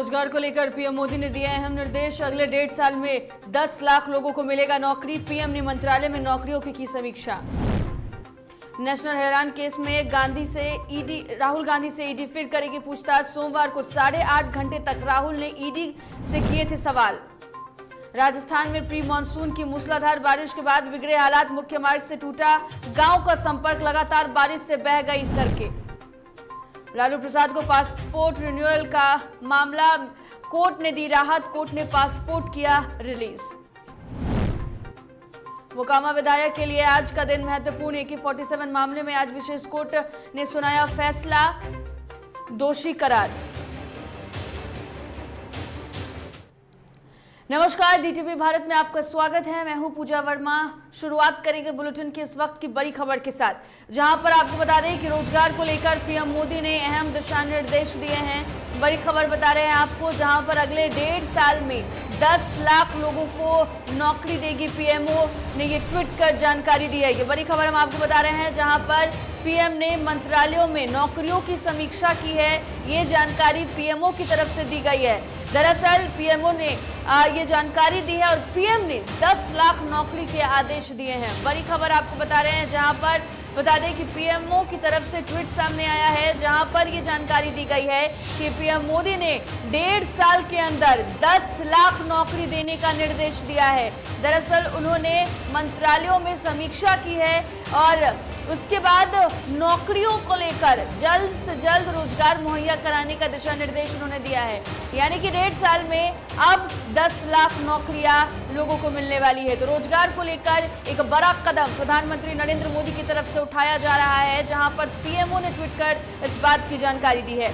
रोजगार को लेकर पीएम मोदी ने दिए अहम निर्देश। अगले 1.5 साल में 10 लाख लोगों को मिलेगा नौकरी। पीएम ने मंत्रालय में नौकरियों की समीक्षा। नेशनल हेरान केस में राहुल गांधी से ईडी फिर करेगी पूछताछ। सोमवार को 8.5 घंटे तक राहुल ने ईडी से किए थे सवाल। राजस्थान में प्री मानसून की मूसलाधार बारिश के बाद बिगड़े हालात। मुख्य मार्ग से टूटा गांव का संपर्क। लगातार बारिश से बह गई सड़कें। लालू प्रसाद को पासपोर्ट रिन्यूअल का मामला, कोर्ट ने दी राहत। कोर्ट ने पासपोर्ट किया रिलीज। मोकामा विधायक के लिए आज का दिन महत्वपूर्ण। AK-47 मामले में आज विशेष कोर्ट ने सुनाया फैसला, दोषी करार। नमस्कार, DTV भारत में आपका स्वागत है। मैं हूं पूजा वर्मा। शुरुआत करेंगे बुलेटिन की इस वक्त की बड़ी खबर के साथ, जहां पर आपको बता दें कि रोजगार को लेकर पीएम मोदी ने अहम दिशा निर्देश दिए हैं। बड़ी खबर बता रहे हैं आपको, जहां पर अगले 1.5 साल में 10 लाख लोगों को नौकरी देगी। पीएमओ ने ये ट्वीट कर जानकारी दी है। ये बड़ी खबर हम आपको बता रहे हैं, जहां पर पीएम ने मंत्रालयों में नौकरियों की समीक्षा की है। ये जानकारी पीएमओ की तरफ से दी गई है। दरअसल पीएमओ ने ये जानकारी दी है और पीएम ने 10 लाख नौकरी के आदेश दिए हैं। बड़ी खबर आपको बता रहे हैं, जहां पर बता दें कि पीएमओ की तरफ से ट्वीट सामने आया है, जहां पर ये जानकारी दी गई है कि पीएम मोदी ने 1.5 साल के अंदर 10 लाख नौकरी देने का निर्देश दिया है। दरअसल उन्होंने मंत्रालयों में समीक्षा की है और उसके बाद नौकरियों को लेकर जल्द से जल्द रोजगार मुहैया कराने का दिशा निर्देश उन्होंने दिया है। यानी कि 1.5 साल में अब 10 लाख नौकरियां लोगों को मिलने वाली है। तो रोजगार को लेकर एक बड़ा कदम प्रधानमंत्री नरेंद्र मोदी की तरफ से उठाया जा रहा है, जहां पर पीएमओ ने ट्वीट कर इस बात की जानकारी दी है।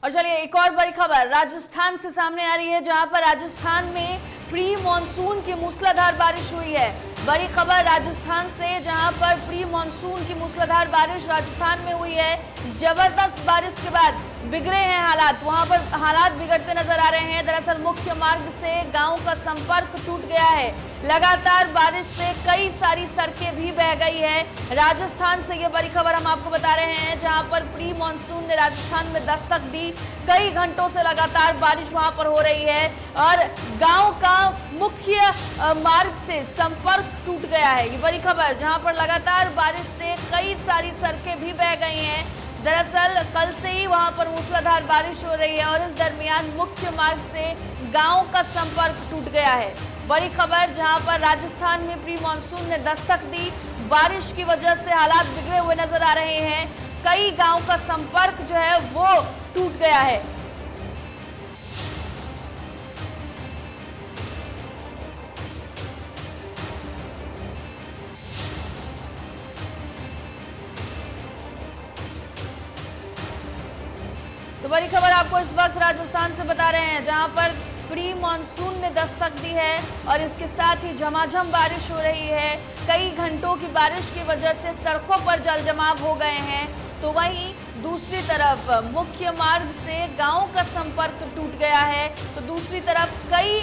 और चलिए एक और बड़ी खबर राजस्थान से सामने आ रही है, जहां पर राजस्थान में प्री मानसून की मूसलाधार बारिश हुई है। बड़ी खबर राजस्थान से, जहां पर प्री मानसून की मूसलाधार बारिश राजस्थान में हुई है। जबरदस्त बारिश के बाद बिगड़े हैं हालात। वहां पर हालात बिगड़ते नजर आ रहे हैं। दरअसल मुख्य मार्ग से गांव का संपर्क टूट गया है। लगातार बारिश से कई सारी सड़कें भी बह गई है। राजस्थान से ये बड़ी खबर हम आपको बता रहे हैं, जहां पर प्री मानसून ने राजस्थान में दस्तक दी। कई घंटों से लगातार बारिश वहां पर हो रही है और गांव का मुख्य मार्ग से संपर्क टूट गया है। ये बड़ी खबर, जहां पर लगातार बारिश से कई सारी सड़कें भी बह गई हैं। दरअसल कल से ही वहां पर मूसलाधार बारिश हो रही है और इस दरमियान मुख्य मार्ग से गांव का संपर्क टूट गया है। बड़ी खबर, जहां पर राजस्थान में प्री मानसून ने दस्तक दी। बारिश की वजह से हालात बिगड़े हुए नजर आ रहे हैं। कई गांव का संपर्क जो है वो टूट गया है। तो बड़ी खबर आपको इस वक्त राजस्थान से बता रहे हैं, जहां पर प्री मानसून ने दस्तक दी है और इसके साथ ही झमाझम बारिश हो रही है। कई घंटों की बारिश की वजह से सड़कों पर जल जमाव हो गए हैं। तो वहीं दूसरी तरफ मुख्य मार्ग से गांव का संपर्क टूट गया है। तो दूसरी तरफ कई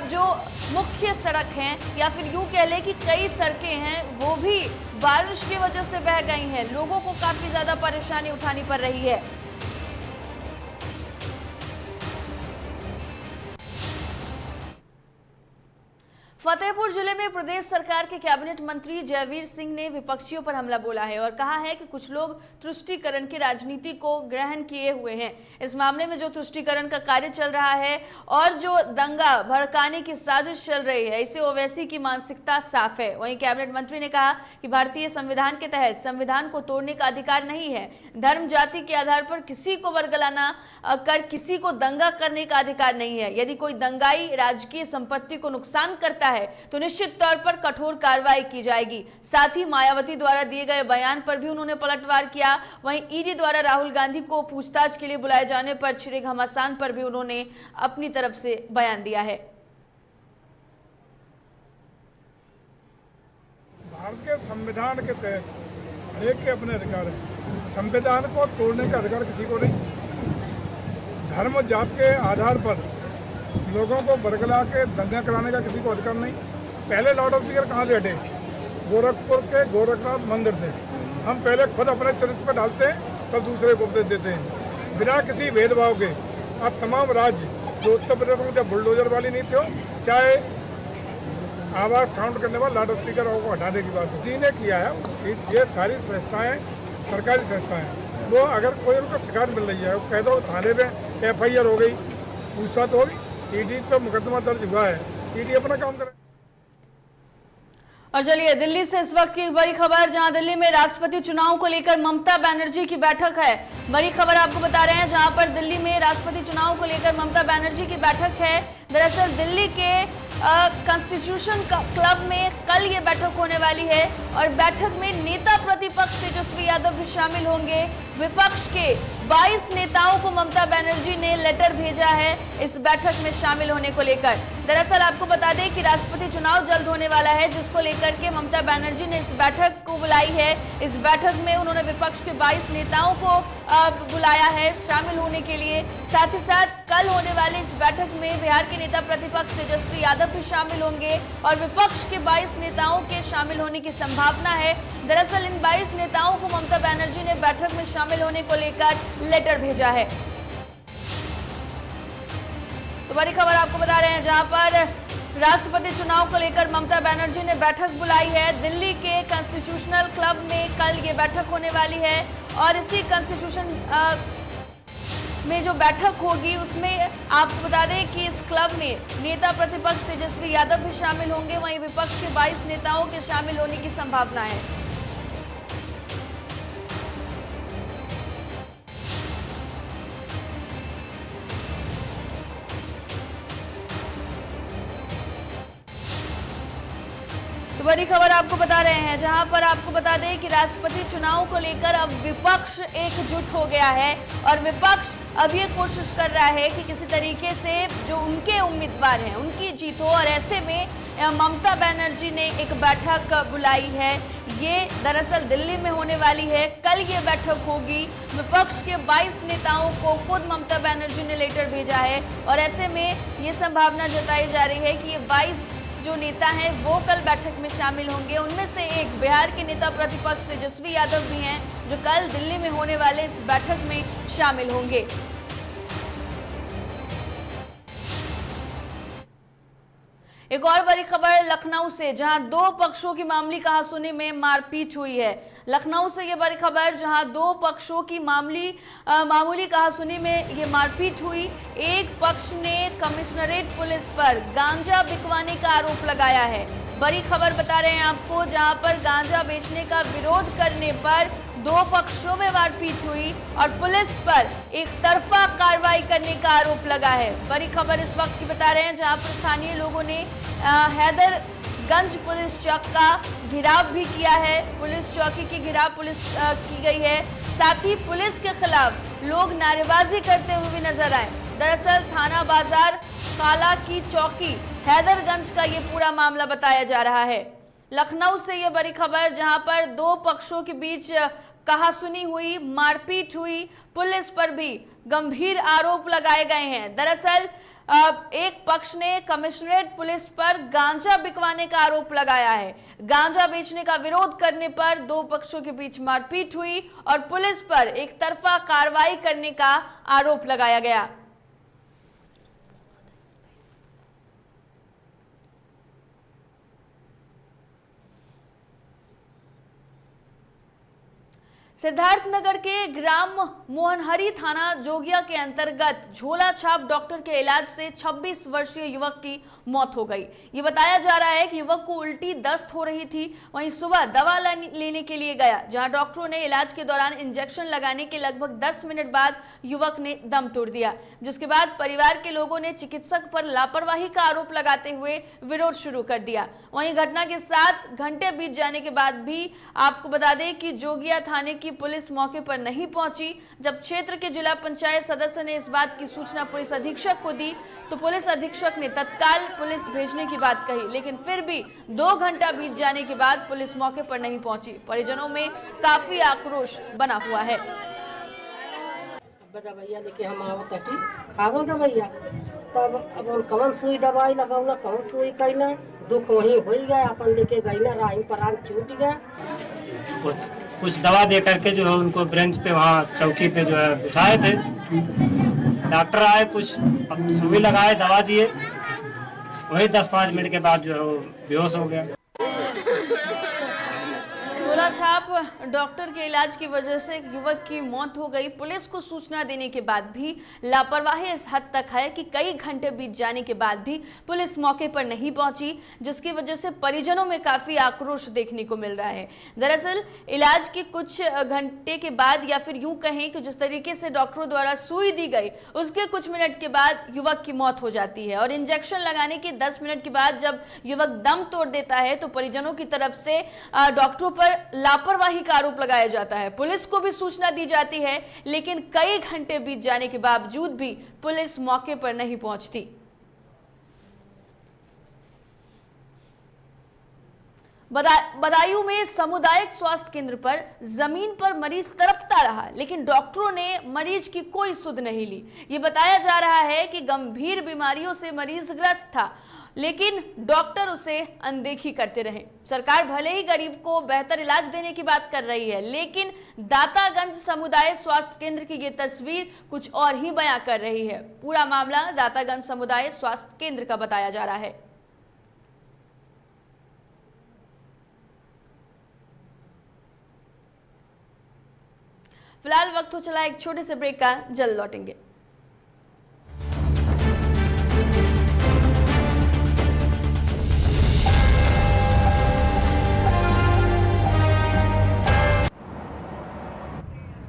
जो मुख्य सड़क हैं, या फिर यूं कह लें कि कई सड़कें हैं, वो भी बारिश की वजह से बह गई हैं। लोगों को काफी ज्यादा परेशानी उठानी पड़ रही है। फतेहपुर जिले में प्रदेश सरकार के कैबिनेट मंत्री जयवीर सिंह ने विपक्षियों पर हमला बोला है और कहा है कि कुछ लोग तुष्टीकरण की राजनीति को ग्रहण किए हुए हैं। इस मामले में जो तुष्टीकरण का कार्य चल रहा है और जो दंगा भड़काने की साजिश चल रही है, इसे ओवैसी की मानसिकता साफ है। वहीं कैबिनेट मंत्री ने कहा कि भारतीय संविधान के तहत संविधान को तोड़ने का अधिकार नहीं है। धर्म जाति के आधार पर किसी को वर्गलाना कर किसी को दंगा करने का अधिकार नहीं है। यदि कोई दंगाई राजकीय संपत्ति को नुकसान करता है तो निश्चित तौर पर कठोर कार्रवाई की जाएगी। साथ ही मायावती द्वारा दिए गए बयान पर भी उन्होंने पलटवार किया। वहीं ईडी द्वारा राहुल गांधी को पूछताछ के लिए बुलाए जाने पर छिड़े घमासान पर भी उन्होंने अपनी तरफ से बयान दिया है। संविधान के तहत हर एक के अपने अधिकार हैं। संविधान को तोड़ने का अधिकार किसी को नहीं। धर्म जात के आधार पर लोगों को बरगला के दंगा कराने का किसी को अधिकार नहीं। पहले लाउड स्पीकर कहाँ से हटे? गोरखपुर के गोरखनाथ मंदिर से। हम पहले खुद अपने चरित्र पर डालते हैं, तब दूसरे को उपदेश देते हैं बिना किसी भेदभाव के। अब तमाम राज्य जो उत्तर प्रदेश में जब बुलडोजर वाली नीति हो, चाहे आवाज़ साउंड करने वाला लाउड स्पीकर को हटाने की बात उसी ने किया है। ये सारी संस्थाएं सरकारी संस्थाएं, वो अगर कोई उनको शिकायत मिल रही है, वो कह दो थाने में FIR हो गई, पूछताछ तो होगी। ED पर मुकदमा दर्ज हुआ है, ED अपना काम करे। और चलिए दिल्ली से इस वक्त की एक बड़ी खबर, जहां दिल्ली में राष्ट्रपति चुनाव को लेकर ममता बनर्जी की बैठक है। बड़ी खबर आपको बता रहे हैं, जहां पर दिल्ली में राष्ट्रपति चुनाव को लेकर ममता बनर्जी की बैठक है। दरअसल दिल्ली के कॉन्स्टिट्यूशन क्लब में कल ये बैठक होने वाली है और बैठक में नेता प्रतिपक्ष तेजस्वी यादव भी शामिल होंगे। विपक्ष के 22 नेताओं को ममता बनर्जी ने लेटर भेजा है इस बैठक में शामिल होने को लेकर। दरअसल आपको बता दें कि राष्ट्रपति चुनाव जल्द होने वाला है, जिसको लेकर के ममता बनर्जी ने इस बैठक को बुलाई है। इस बैठक में उन्होंने विपक्ष के 22 नेताओं को बुलाया है शामिल होने के लिए। साथ ही साथ कल होने वाली इस बैठक में बिहार के नेता प्रतिपक्ष तेजस्वी यादव भी शामिल होंगे और विपक्ष के 22 नेताओं के शामिल होने की संभावना है। दरअसल इन 22 नेताओं को ममता बनर्जी ने बैठक में शामिल होने को लेकर लेटर भेजा है। तो बड़ी खबर आपको बता रहे हैं, जहां पर राष्ट्रपति चुनाव को लेकर ममता बनर्जी ने बैठक बुलाई है। दिल्ली के कॉन्स्टिट्यूशनल क्लब में कल ये बैठक होने वाली है और इसी कॉन्स्टिट्यूशन में जो बैठक होगी उसमें आपको बता दें कि इस क्लब में नेता प्रतिपक्ष तेजस्वी यादव भी शामिल होंगे, वहीं विपक्ष के 22 नेताओं के शामिल होने की संभावना है। बड़ी खबर आपको बता रहे हैं, जहां पर आपको बता दें कि राष्ट्रपति चुनाव को लेकर अब विपक्ष एकजुट हो गया है और विपक्ष अब ये कोशिश कर रहा है कि किसी तरीके से जो उनके उम्मीदवार हैं उनकी जीत हो। और ऐसे में ममता बनर्जी ने एक बैठक बुलाई है। ये दरअसल दिल्ली में होने वाली है, कल ये बैठक होगी। विपक्ष के 22 नेताओं को खुद ममता बनर्जी ने लेटर भेजा है और ऐसे में ये संभावना जताई जा रही है कि ये 22 जो नेता हैं वो कल बैठक में शामिल होंगे। उनमें से एक बिहार के नेता प्रतिपक्ष तेजस्वी यादव भी हैं, जो कल दिल्ली में होने वाले इस बैठक में शामिल होंगे। एक और बड़ी खबर लखनऊ से, जहां दो पक्षों की मामूली कहासुनी में मारपीट हुई है। लखनऊ से ये बड़ी खबर, जहां दो पक्षों की मामूली कहासुनी में ये मारपीट हुई। एक पक्ष ने कमिश्नरेट पुलिस पर गांजा बिकवाने का आरोप लगाया है। बड़ी खबर बता रहे हैं आपको, जहां पर गांजा बेचने का विरोध करने पर दो पक्षों में मारपीट हुई और पुलिस पर एक तरफा कार्रवाई करने का आरोप लगा है। बड़ी खबर इस वक्त की बता रहे हैं, जहां पर स्थानीय लोगों ने हैदरगंज पुलिस चौक का घेराव भी किया है। पुलिस चौकी की घेराव पुलिस की गई है। साथ ही पुलिस के खिलाफ लोग नारेबाजी करते हुए भी नजर आए। दरअसल थाना बाजार काला की चौकी हैदरगंज का ये पूरा मामला बताया जा रहा है। लखनऊ से ये बड़ी खबर, जहां पर दो पक्षों के बीच कहासुनी हुई, मारपीट हुई, पुलिस पर भी गंभीर आरोप लगाए गए हैं। दरअसल एक पक्ष ने कमिश्नरेट पुलिस पर गांजा बिकवाने का आरोप लगाया है। गांजा बेचने का विरोध करने पर दो पक्षों के बीच मारपीट हुई और पुलिस पर एक तरफा कार्रवाई करने का आरोप लगाया गया। सिद्धार्थनगर के ग्राम मोहनहरी थाना जोगिया के अंतर्गत झोला छाप डॉक्टर के इलाज से 26 वर्षीय युवक की मौत हो गई। ये बताया जा रहा है कि युवक को उल्टी दस्त हो रही थी। वहीं सुबह दवा लेने के लिए गया, जहां डॉक्टरों ने इलाज के दौरान इंजेक्शन लगाने के लगभग 10 मिनट बाद युवक ने दम तोड़ दिया, जिसके बाद परिवार के लोगों ने चिकित्सक पर लापरवाही का आरोप लगाते हुए विरोध शुरू कर दिया। वहीं घटना के 7 घंटे बीत जाने के बाद भी आपको बता दें कि जोगिया थाने जबकि पुलिस मौके पर नहीं पहुंची। जब क्षेत्र के जिला पंचायत सदस्य ने इस बात की सूचना पुलिस अधीक्षक को दी तो पुलिस अधीक्षक ने तत्काल पुलिस भेजने की बात कही, लेकिन फिर भी 2 घंटा बीत जाने के बाद पुलिस मौके पर नहीं पहुंची। परिजनों में काफी आक्रोश बना हुआ है। दवाइया लेके हम आवत की खावो दवाइया, तब अब हम कौन सुई दवाई लगाऊला, कौन सुई कहना, दुख वहीं हो गया। अपन लेके गई ना, राही परान छूट गया। कुछ दवा दे करके जो है उनको ब्रेंच पे वहाँ चौकी पे जो है बिठाए थे। डॉक्टर आए, कुछ सुई लगाए, दवा दिए, वही 10-5 मिनट के बाद जो है वो बेहोश हो गया। छाप डॉक्टर के इलाज की वजह से युवक की मौत हो गई। पुलिस को सूचना देने के बाद भी लापरवाही इस हद तक है कि कई घंटे बीत जाने के बाद भी पुलिस मौके पर नहीं पहुंची, जिसकी वजह से परिजनों में काफी आक्रोश देखने को मिल रहा है। दरअसल इलाज के कुछ घंटे के बाद, या फिर यूं कहें कि जिस तरीके से डॉक्टरों द्वारा सुई दी गई उसके कुछ मिनट के बाद युवक की मौत हो जाती है और इंजेक्शन लगाने के 10 मिनट के बाद जब युवक दम तोड़ देता है तो परिजनों की तरफ से डॉक्टरों पर लापरवाही का आरोप लगाया जाता है। पुलिस को भी सूचना दी जाती है, लेकिन कई घंटे बीत जाने के बावजूद भी पुलिस मौके पर नहीं पहुंचती। बदायूं में सामुदायिक स्वास्थ्य केंद्र पर जमीन पर मरीज तड़पता रहा, लेकिन डॉक्टरों ने मरीज की कोई सुध नहीं ली। ये बताया जा रहा है कि गंभीर बीमारियों से मरीज ग्रस्त था, लेकिन डॉक्टर उसे अनदेखी करते रहे। सरकार भले ही गरीब को बेहतर इलाज देने की बात कर रही है, लेकिन दातागंज समुदाय स्वास्थ्य केंद्र की ये तस्वीर कुछ और ही बयां कर रही है। पूरा मामला दातागंज समुदाय स्वास्थ्य केंद्र का बताया जा रहा है। फिलहाल वक्त हो चला एक छोटे से ब्रेक का, जल्द लौटेंगे।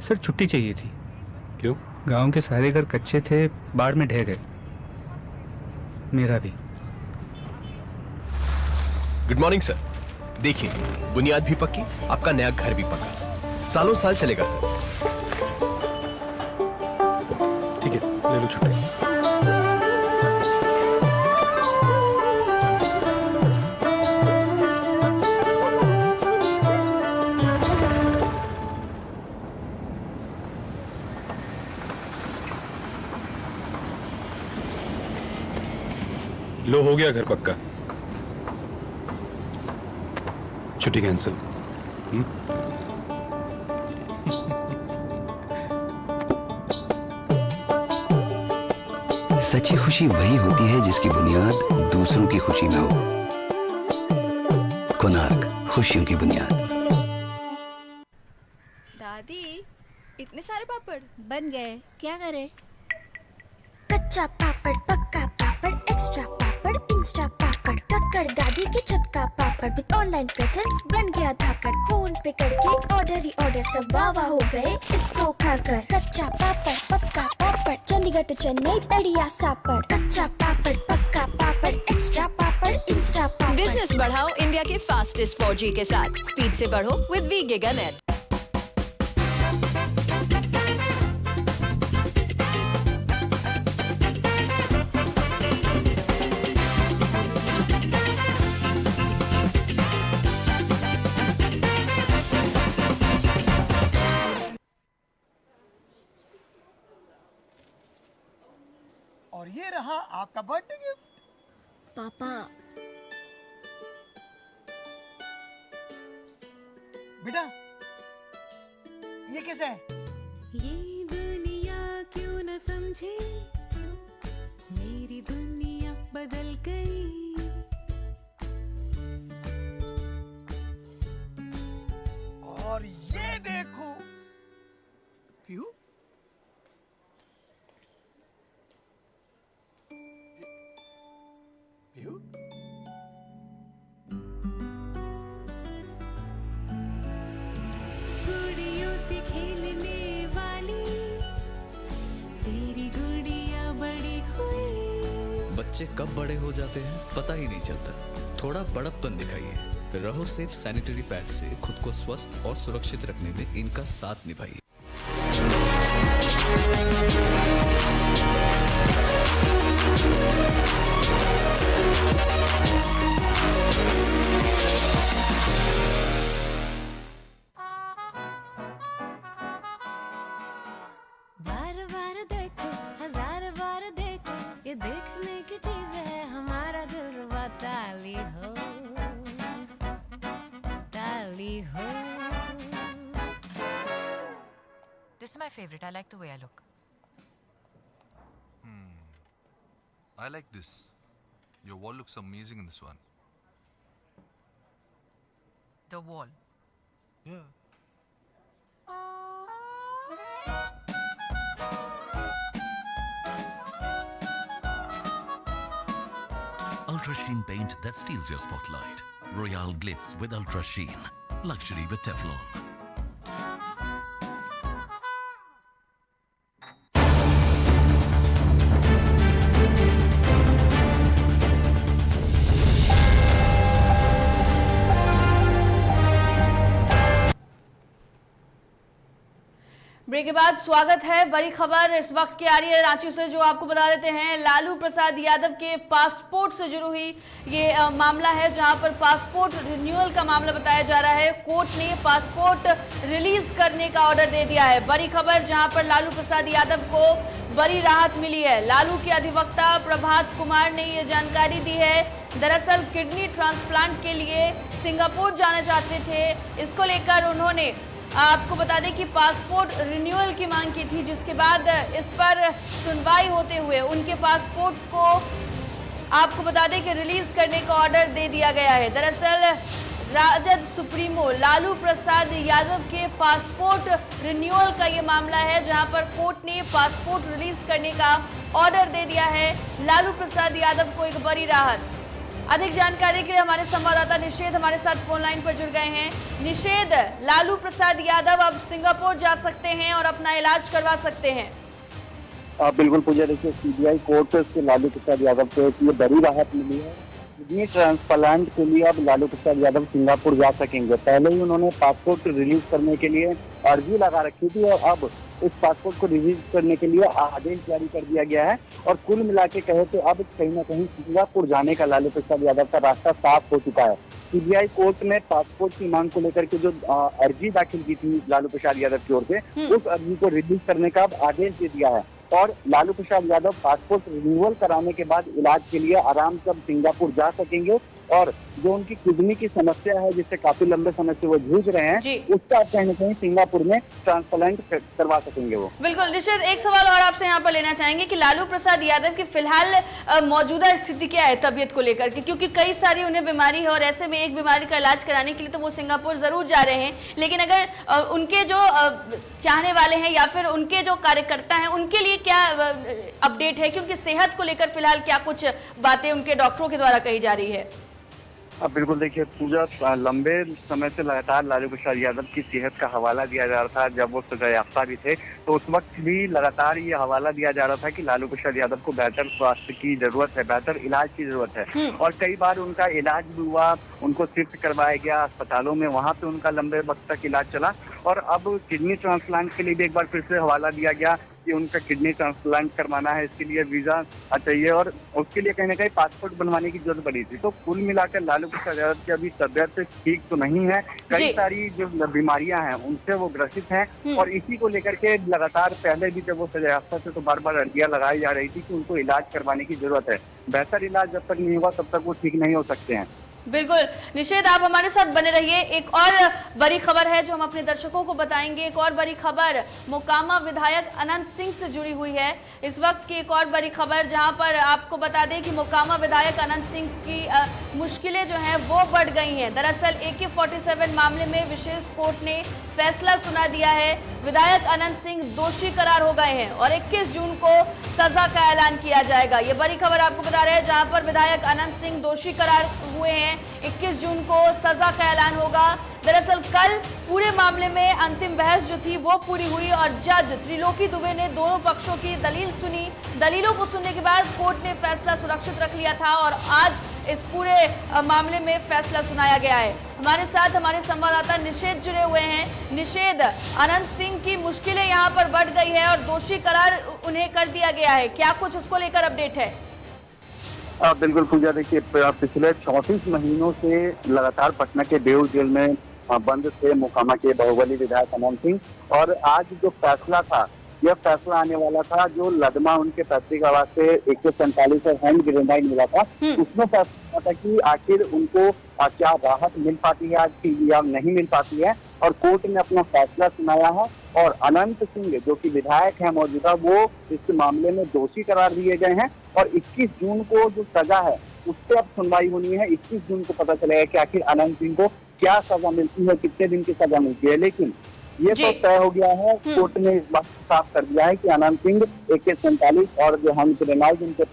सर छुट्टी चाहिए थी। क्यों? गांव के सारे घर कच्चे थे, बाढ़ में ढह गए, मेरा भी। Good morning sir. देखिए, बुनियाद भी पक्की, आपका नया घर भी पक्का, सालों साल चलेगा सर। ठीक है, ले लो छुट्टी। लो, हो गया घर पक्का। छुट्टी कैंसिल। सच्ची खुशी वही होती है जिसकी बुनियाद दूसरों की खुशी में हो। कोणार्क, खुशियों की बुनियाद। दादी, इतने सारे पापड़ बन गए, क्या करे? कच्चा पापड़, पक्का पापड़, एक्स्ट्रा पापड़, इंस्टा पापड़, कक्कर दादी के छत का पापड़ विद ऑनलाइन प्रेजेंस बन गया धाकड़। फोन पे करके ऑर्डर ही ऑर्डर, सब वाह हो गए इसको खाकर। कच्चा पापड़, पक्का पापड़, चंडीगढ़ टू चेन्नई बढ़िया सापड़। कच्चा पापड़, पक्का पापड़, एक्स्ट्रा पापड़, इंस्टा पापड़। बिजनेस बढ़ाओ इंडिया के फास्टेस्ट 4G के साथ। स्पीड से बढ़ो विद वी गिगा नेट। और ये रहा आपका बर्थडे गिफ्ट। पापा, बेटा ये कैसा है? ये दुनिया क्यों न समझे, मेरी दुनिया बदल गई। और ये देखो पीहू, गुड़ियों से खेलने वाली तेरी गुड़िया बड़ी हुई। बच्चे कब बड़े हो जाते हैं पता ही नहीं चलता। थोड़ा बड़प्पन दिखाइए, रहो सेफ सैनिटरी पैड से खुद को स्वस्थ और सुरक्षित रखने में इनका साथ निभाइए। बार बार देखो, हजार बार देखो, ये देखने की चीज है, हमारा दिलरुबा ताली हो, ताली हो। This is my favorite. I like the way I look. I like this. Your wall looks amazing in this one. The wall. Yeah. Ultra Sheen paint that steals your spotlight. Royale glitz with Ultra Sheen. Luxury with Teflon. Break के बाद स्वागत है। बड़ी खबर इस वक्त की आ रही है रांची से, जो आपको बता देते हैं। लालू प्रसाद यादव के पासपोर्ट से जुड़ी हुई ये मामला है, जहां पर पासपोर्ट रिन्यूअल का मामला बताया जा रहा है। कोर्ट ने पासपोर्ट रिलीज करने का ऑर्डर दे दिया है। बड़ी खबर, जहां पर लालू प्रसाद यादव को बड़ी राहत मिली है। लालू के अधिवक्ता प्रभात कुमार ने ये जानकारी दी है। दरअसल किडनी ट्रांसप्लांट के लिए सिंगापुर जाना चाहते थे। इसको लेकर उन्होंने आपको बता दें कि पासपोर्ट रिन्यूअल की मांग की थी, जिसके बाद इस पर सुनवाई होते हुए उनके पासपोर्ट को आपको बता दें कि रिलीज करने का ऑर्डर दे दिया गया है। दरअसल राजद सुप्रीमो लालू प्रसाद यादव के पासपोर्ट रिन्यूअल का ये मामला है, जहां पर कोर्ट ने पासपोर्ट रिलीज करने का ऑर्डर दे दिया है। लालू प्रसाद यादव को एक बड़ी राहत। अधिक जानकारी के लिए हमारे संवाददाता निषेध हमारे साथ फोन लाइन पर जुड़ गए हैं। निषेध, लालू प्रसाद यादव अब सिंगापुर जा सकते हैं और अपना इलाज करवा सकते हैं। बिल्कुल पूजा, देखिए सीबीआई कोर्ट से लालू प्रसाद यादव को ये बड़ी राहत मिली है। किडनी ट्रांसप्लांट के लिए अब लालू प्रसाद यादव सिंगापुर जा सकेंगे। पहले ही उन्होंने पासपोर्ट रिलीज करने के लिए अर्जी लगा रखी थी और अब इस पासपोर्ट को रिलीज करने के लिए आदेश जारी कर दिया गया है। और कुल मिला के कहे तो अब कहीं ना कहीं सिंगापुर जाने का लालू प्रसाद यादव का रास्ता साफ हो चुका है। सीबीआई कोर्ट ने पासपोर्ट की मांग को लेकर के जो अर्जी दाखिल की थी लालू प्रसाद यादव की ओर से, उस अर्जी को रिलीज करने का अब आदेश दे दिया है। और लालू प्रसाद यादव पासपोर्ट रिन्यूअल कराने के बाद इलाज के लिए आराम से सिंगापुर जा सकेंगे। और जो उनकी किडनी की समस्या है, जिससे काफी लंबे समय से वो जूझ रहे हैं, उसका कहीं न कहीं सिंगापुर में ट्रांसप्लांट करवा सकेंगे वो। बिल्कुल निश्चित, एक सवाल और आपसे यहाँ पर लेना चाहेंगे कि लालू प्रसाद यादव की फिलहाल मौजूदा स्थिति क्या है तबीयत को लेकर के, क्योंकि कई सारी उन्हें बीमारी है और ऐसे में एक बीमारी का इलाज कराने के लिए तो वो सिंगापुर जरूर जा रहे हैं, लेकिन अगर उनके जो चाहने वाले हैं या फिर उनके जो कार्यकर्ता हैं, उनके लिए क्या अपडेट है कि उनकी सेहत को लेकर फिलहाल क्या कुछ बातें उनके डॉक्टरों के द्वारा कही जा रही है? अब बिल्कुल देखिए पूजा, लंबे समय से लगातार लालू प्रसाद यादव की सेहत का हवाला दिया जा रहा था। जब वो सजा याफ्ता भी थे तो उस वक्त भी लगातार ये हवाला दिया जा रहा था कि लालू प्रसाद यादव को बेहतर स्वास्थ्य की जरूरत है, बेहतर इलाज की जरूरत है। और कई बार उनका इलाज भी हुआ, उनको शिफ्ट करवाया गया अस्पतालों में, वहाँ पे उनका लंबे वक्त तक इलाज चला। और अब किडनी ट्रांसप्लांट के लिए भी एक बार फिर से हवाला दिया गया कि उनका किडनी ट्रांसप्लांट करवाना है, इसके लिए वीजा चाहिए और उसके लिए कहीं ना कहीं पासपोर्ट बनवाने की जरूरत पड़ी थी। तो कुल मिलाकर लालू प्रसाद यादव की अभी तबियत ठीक तो नहीं है, कई सारी जो बीमारियां हैं उनसे वो ग्रसित हैं। और इसी को लेकर के लगातार पहले भी जब वो सजायाफ्ता थे तो बार बार अर्जियां लगाई जा रही थी कि उनको इलाज करवाने की जरूरत है। बेहतर इलाज जब तक नहीं होगा तब तक वो ठीक नहीं हो सकते हैं। बिल्कुल निषेध, आप हमारे साथ बने रहिए। एक और बड़ी खबर है जो हम अपने दर्शकों को बताएंगे। एक और बड़ी खबर मोकामा विधायक अनंत सिंह से जुड़ी हुई है। इस वक्त की एक और बड़ी खबर, जहां पर आपको बता दें कि मोकामा विधायक अनंत सिंह की मुश्किलें जो हैं वो बढ़ गई हैं। दरअसल AK-47 मामले में विशेष कोर्ट ने फैसला सुना दिया है। विधायक अनंत सिंह दोषी करार हो गए हैं और 21 जून को सजा का ऐलान किया जाएगा। ये बड़ी खबर आपको बता रहे हैं, जहां पर विधायक अनंत सिंह दोषी करार हुए हैं। 21 जून को सजा का ऐलान होगा। दरअसल कल पूरे मामले में अंतिम बहस जो थी वो पूरी हुई और जज त्रिलोकी दुबे ने दोनों पक्षों की दलील सुनी। दलीलों को सुनने के बाद कोर्ट ने फैसला सुरक्षित रख लिया था और आज इस पूरे मामले में फैसला सुनाया गया है। हमारे साथ हमारे संवाददाता निषेध जुड़े हुए हैं। निषेध, अनंत सिंह की मुश्किलें यहाँ पर बढ़ गई है और दोषी करार उन्हें कर दिया गया है, क्या कुछ इसको लेकर अपडेट है? बिल्कुल पूजा, देखिए पिछले 34 महीनों से लगातार पटना के बेऊर जेल में बंद थे मोकामा के बाहुबली विधायक अनंत सिंह, और आज जो फैसला था, यह फैसला आने वाला था जो लदमा उनके पैतृक आवास से 147 और हैंड ग्रेनाइड मिला था, उसमें फैसला था कि आखिर उनको क्या राहत मिल पाती है आज की या नहीं मिल पाती है, और कोर्ट ने अपना फैसला सुनाया है। और अनंत सिंह जो कि विधायक है मौजूदा, वो इस मामले में दोषी करार दिए गए हैं और 21 जून को जो सजा है उस पर अब सुनवाई होनी है। 21 जून को पता चलेगा कि आखिर अनंत सिंह को क्या सजा मिलती है, कितने दिन की सजा मिलती है। लेकिन ये तो तय हो गया है, कोर्ट ने इस बात को साफ कर दिया है कि अनंत सिंह 147 और जो हम ग्रेनाइड उनके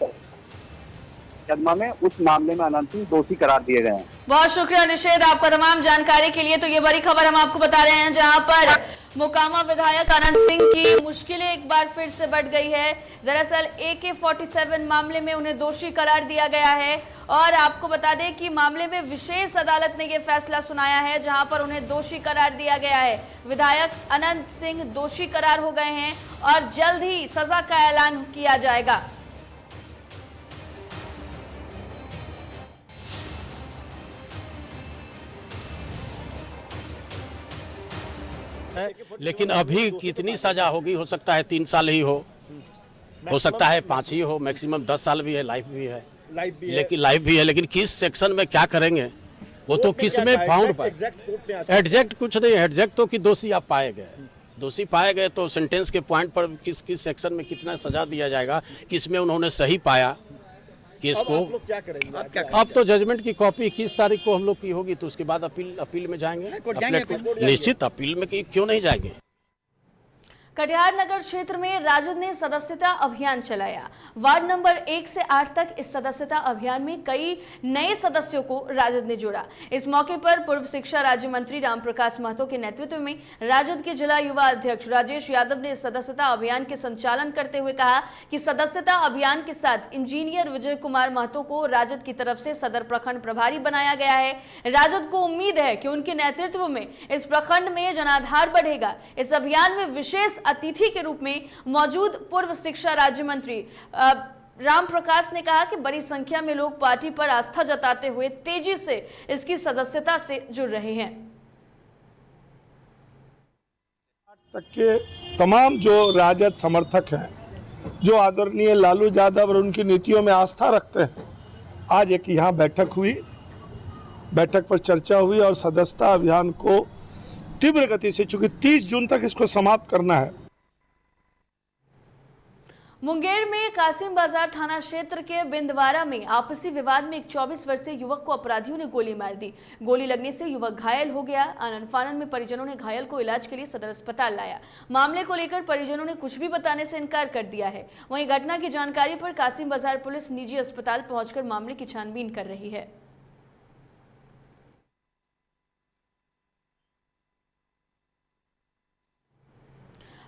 मुकदमा में, उस मामले में अनंत सिंह दोषी करार दिए गए हैं। बहुत शुक्रिया निषेध आपका तमाम जानकारी के लिए। तो ये बड़ी खबर हम आपको बता रहे हैं जहां पर मोकामा विधायक अनंत सिंह की मुश्किलें एक बार फिर से बढ़ गई है। दरअसल AK-47 मामले में उन्हें दोषी करार दिया गया है और आपको बता दें कि मामले में विशेष अदालत ने यह फैसला सुनाया है जहां पर उन्हें दोषी करार दिया गया है। विधायक अनंत सिंह दोषी करार हो गए हैं और जल्द ही सजा का ऐलान किया जाएगा। लेकिन अभी कितनी सजा होगी, हो सकता है 3 साल ही हो सकता है 5 ही हो, मैक्सिमम 10 साल भी है, लाइफ भी है, लेकिन किस सेक्शन में क्या करेंगे वो तो किस में फाउंड एग्जैक्ट कुछ नहीं, एग्जैक्ट तो कि दोषी आप पाए गए तो सेंटेंस के पॉइंट पर किस सेक्शन में कितना सजा दिया जाएगा, किस में उन्होंने सही पाया केस को। क्या करेंगे? अब तो जजमेंट की कॉपी 21 तारीख को हम लोग की होगी, तो उसके बाद अपील में जाएंगे। निश्चित अपील में क्यों नहीं जाएंगे। कटिहार नगर क्षेत्र में राजद ने सदस्यता अभियान चलाया। वार्ड नंबर 1 से 8 तक इस सदस्यता अभियान में कई नए सदस्यों को राजद ने जोड़ा। इस मौके पर पूर्व शिक्षा राज्य मंत्री रामप्रकाश महतो के नेतृत्व में राजद के जिला युवा अध्यक्ष राजेश यादव ने सदस्यता अभियान के संचालन करते हुए कहा कि सदस्यता अभियान के साथ इंजीनियर विजय कुमार महतो को राजद की तरफ से सदर प्रखंड प्रभारी बनाया गया है। राजद को उम्मीद है कि उनके नेतृत्व में इस प्रखंड में जनाधार बढ़ेगा। इस अभियान में विशेष अतिथि के रूप में मौजूद पूर्व शिक्षा राज्य मंत्री राम प्रकाश ने कहा कि बड़ी संख्या में लोग पार्टी पर आस्था जताते हुए तेजी से इसकी सदस्यता से जुड़ रहे हैं। तक के तमाम जो राजद समर्थक हैं, जो आदरणीय लालू यादव और उनकी नीतियों में आस्था रखते हैं, आज एक यहाँ बैठक हुई, बैठक पर चर्चा हुई और सदस्यता अभियान को तीव्र गति से, चूंकि 30 जून तक इसको समाप्त करना है। मुंगेर में कासिम बाजार थाना क्षेत्र के बिंदवारा में आपसी विवाद में एक 24 वर्षीय युवक को अपराधियों ने गोली मार दी। गोली लगने से युवक घायल हो गया। आनन फानन में परिजनों ने घायल को इलाज के लिए सदर अस्पताल लाया। मामले को लेकर परिजनों ने कुछ भी बताने से इनकार कर दिया है। वहीं घटना की जानकारी पर कासिम बाजार पुलिस निजी अस्पताल पहुंचकर मामले की छानबीन कर रही है।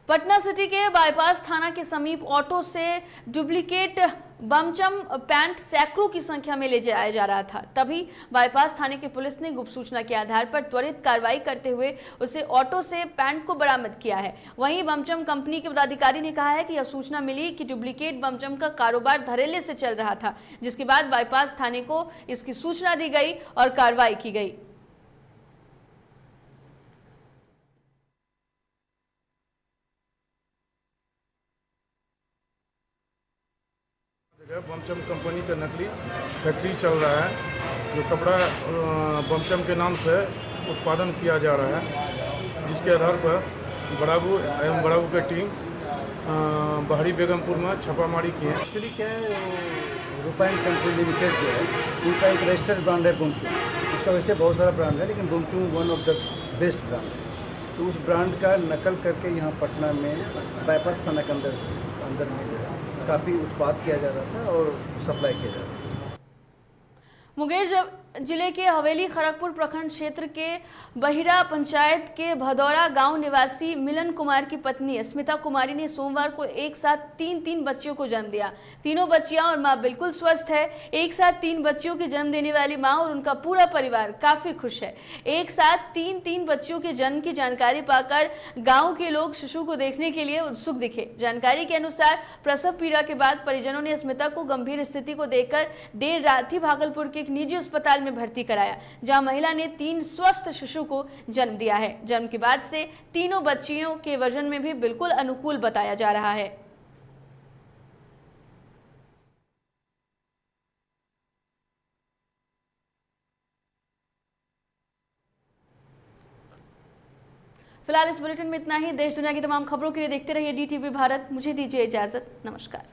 पटना सिटी के बाईपास थाना के समीप ऑटो से डुप्लीकेट बमचम पैंट सैकड़ों की संख्या में ले जाया जा रहा था। तभी बाईपास थाने की पुलिस ने गुप्त सूचना के आधार पर त्वरित कार्रवाई करते हुए उसे ऑटो से पैंट को बरामद किया है। वहीं बमचम कंपनी के पदाधिकारी ने कहा है कि यह सूचना मिली कि डुप्लीकेट बमचम का कारोबार धड़ल्ले से चल रहा था, जिसके बाद बाईपास थाने को इसकी सूचना दी गई और कार्रवाई की गई। बमचम कंपनी का नकली फैक्ट्री चल रहा है, जो कपड़ा बमचम के नाम से उत्पादन किया जा रहा है, जिसके आधार पर बड़ाबू एवं बड़ाबू की टीम बाहरी बेगमपुर में छापामारी की है। एक्चुअली क्या है, रूपाइन कंपनी लिमिटेड जो है, उनका एक रजिस्टर्ड ब्रांड है बमचू। उसका वैसे बहुत सारा ब्रांड है, लेकिन बमचू one of the best brand है। तो उस ब्रांड का नकल करके यहाँ पटना में बाईपास थाना के अंदर में जो है काफ़ी उत्पाद किया जा रहा था और सप्लाई किया जा रहा था। मुंगेर जिले के हवेली खड़गपुर प्रखंड क्षेत्र के बहिरा पंचायत के भदौरा गांव निवासी मिलन कुमार की पत्नी स्मिता कुमारी ने सोमवार को एक साथ तीन बच्चियों को जन्म दिया। तीनों बच्चियां और मां बिल्कुल स्वस्थ है। एक साथ 3 बच्चियों के जन्म देने वाली मां और उनका पूरा परिवार काफी खुश है। एक साथ तीन बच्चियों के जन्म की जानकारी पाकर गाँव के लोग शिशु को देखने के लिए उत्सुक दिखे। जानकारी के अनुसार प्रसव पीड़ा के बाद परिजनों ने स्मिता को गंभीर स्थिति को देखकर देर रात ही भागलपुर के एक निजी अस्पताल में भर्ती कराया, जहां महिला ने 3 स्वस्थ शिशु को जन्म दिया है। जन्म के बाद से तीनों बच्चियों के वजन में भी बिल्कुल अनुकूल बताया जा रहा है। फिलहाल इस बुलेटिन में इतना ही। देश दुनिया की तमाम खबरों के लिए देखते रहिए DTV भारत। मुझे दीजिए इजाजत। नमस्कार।